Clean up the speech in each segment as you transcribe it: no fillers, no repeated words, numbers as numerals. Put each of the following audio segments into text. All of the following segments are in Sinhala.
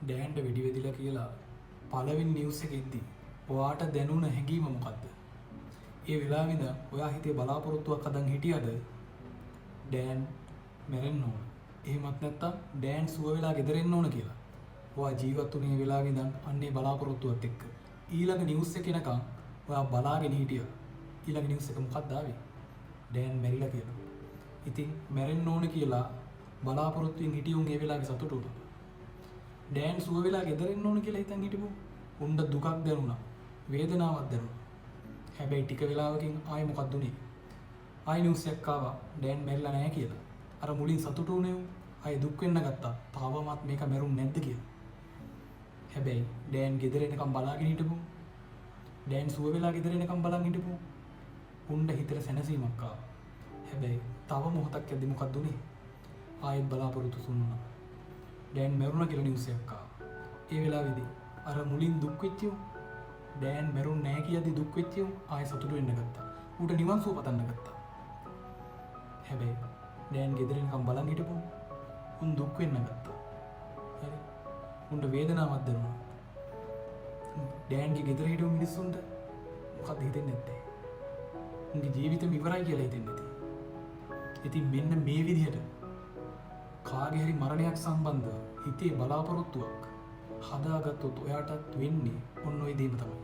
ඩෑන්ට වෙඩි වෙදිලා කියලා පළවෙනි නිවුස් එකේ ඉද්දි ඔයාට දැනුණ හැඟීම මොකද්ද? ඒ වෙලාවෙ ඉඳන් ඔයා හිතේ බලාපොරොත්තුවක් අදන් හිටියද ඩෑන් මැරෙන්න ඕන. එහෙමත් නැත්නම් ඩෑන් සුව වෙලා ගෙදර එන්න ඕන කියලා. ඔයා ජීවත් වුණේ වෙලාවෙ ඉඳන් අන්නේ බලාපොරොත්තුවත් එක්ක. ඊළඟ නිවුස් එක එනකන් ඔයා බලාගෙන හිටියා. ඊළඟ නිවුස් එක මොකක්ද ආවේ? ඩෑන් මැරිලා කියලා. ඉතින් මැරෙන්න ඕන කියලා බලාපොරොත්තුෙන් හිටියුන් ඒ වෙලාවේ සතුටු වුණා. ඩෑන් සුව වෙලා ගෙදර එන්න ඕන කියලා හිතන් හිටපො උණ්ඩ දුකක් දැනුණා. වේදනාවක් දැනුණා. හැබැයි ටික වෙලාවකින් ආයෙ මොකක්ද උනේ? ආයෙ නිවුස් එකක් ආවා ඩෑන් මැරිලා නැහැ කියලා. අර මුලින් සතුටු වුණේ ආයෙ දුක් වෙන්න ගත්තා. තාවමත් මේක මැරුන්නේ නැද්ද කියලා. හැබැයි ඩෑන් ගෙදර එනකම් බලාගෙන හිටපො. ඩෑන් සුව වෙලා ගෙදර එනකම් බලන් හිටපො. උණ්ඩ හිතට සැනසීමක් ආවා. හැබැයි තව මොහොතක් යද්දි මොකක්ද උනේ? ආයෙත් බලාපොරොත්තු සුන්නා. ඩෑන් මැරුණා කියලා නිවුස් එකක් ආවා. ඒ වෙලාවේදී අර මුලින් දුක් වෙච්චියෝ ඩෑන් මැරුන්නේ නැහැ කියද්දි දුක් වෙච්චියෝ ආයෙ සතුටු වෙන්න ගත්තා. ඌට නිවන් සුව පතන්න ගත්තා. හැබැයි ඩෑන් ගෙදර එනකම් බලන් හිටපො. උන් දුක් වෙන්න ගත්තා. හරි. උන්ට වේදනාවක් දැනුණා. ඩෑන්ගේ ගෙදර හිටපු මිනිස්සුන්ට මොකක්ද හිතෙන්නේ නැත්තේ? උන්ගේ ජීවිතෙම ඉවරයි කියලා හිතෙන්නේ නැති. ඉතින් මෙන්න මේ විදිහට කාගේ හරි මරණයක් සම්බන්ධව හිතේ බලාපොරොත්තුවක් හදාගත්තොත් ඔයාටත් වෙන්නේ ඔන්න ඔය දේම තමයි.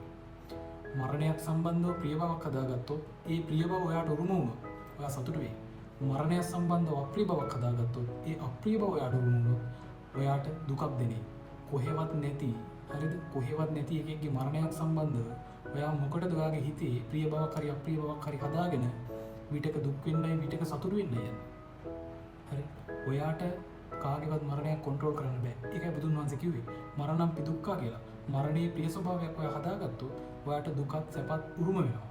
මරණයක් සම්බන්ධව ප්‍රිය බවක් හදාගත්තොත් ඒ ප්‍රිය බව ඔයාට උරුම වුණොත් ඔයා සතුටු වෙයි. මරණයක් සම්බන්ධව අප්‍රිය බවක් හදාගත්තොත් ඒ අප්‍රිය බව ඔයාට උරුම වුණොත් ඔයාට දුකක් දෙන්නේ. කොහෙවත් නැති හරිද? කොහෙවත් නැති එකෙක්ගේ මරණයක් සම්බන්ධව ඔයා මොකටද ඔයාගේ හිතේ ප්‍රිය බවක් හරි අප්‍රිය බවක් හරි හදාගෙන විතක දුක් වෙන්නයි විතක සතුටු වෙන්නයි යන්නේ. හරි. ඔයාට කාගේවත් මරණයක් කන්ට්‍රෝල් කරන්න බෑ. ඒකයි බුදුන් වහන්සේ කිව්වේ මරණම් පිදුක්ඛා කියලා. මරණයේ ප්‍රිය ස්වභාවයක් ඔයා හදාගත්තොත් ඔයාට දුකත් සැපත් උරුම වෙනවා.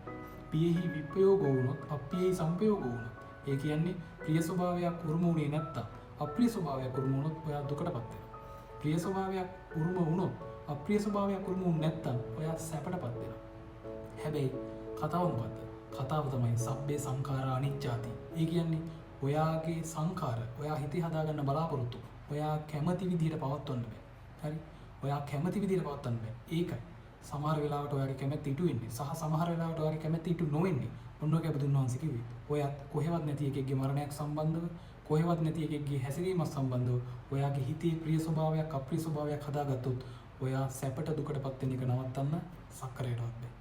පියෙහි විප්‍රයෝග වුණොත් අප්‍රියෙහි සංපයෝග වුණොත් ඒ කියන්නේ ප්‍රිය ස්වභාවයක් උරුම වුණේ නැත්තම් අප්‍රිය ස්වභාවයක් උරුම වුණොත් ඔයා දුකටපත් වෙනවා. ප්‍රිය ස්වභාවයක් උරුම වුණොත් අප්‍රිය ස්වභාවයක් උරුම වුනේ නැත්තම් ඔයා සැපටපත් වෙනවා. හැබැයි කතාව මොකද්ද? කතාව තමයි සබ්බේ සංඛාරා අනිච්චාති. ඒ කියන්නේ ඔයාගේ සංඛාර ඔයා හිතේ හදාගන්න බලාපොරොත්තු ඔයා කැමති විදිහට පවත්වන්න බෑ. හරි? ඔයා කැමති විදිහට පවත්වන්න බෑ. ඒකයි. සමහර වෙලාවට ඔයාගේ කැමැත්ත ඉටු වෙන්නේ සහ සමහර වෙලාවට ඔයාගේ කැමැත්ත ඉටු නොවෙන්නේ. ඔන්න ඔය බුදුන් වහන්සේ කිව්වේ. ඔයත් කොහෙවත් නැති එකෙක්ගේ මරණයක් සම්බන්ධව කොහෙවත් නැති එකෙක්ගේ හැසිරීමක් සම්බන්ධව ඔයාගේ හිතේ ප්‍රිය ස්වභාවයක් අප්‍රිය ස්වභාවයක් හදාගත්තොත් ඔයා සැපට දුකටපත් වෙන එක නවත්තන්න සක්කරයටවත් බෑ.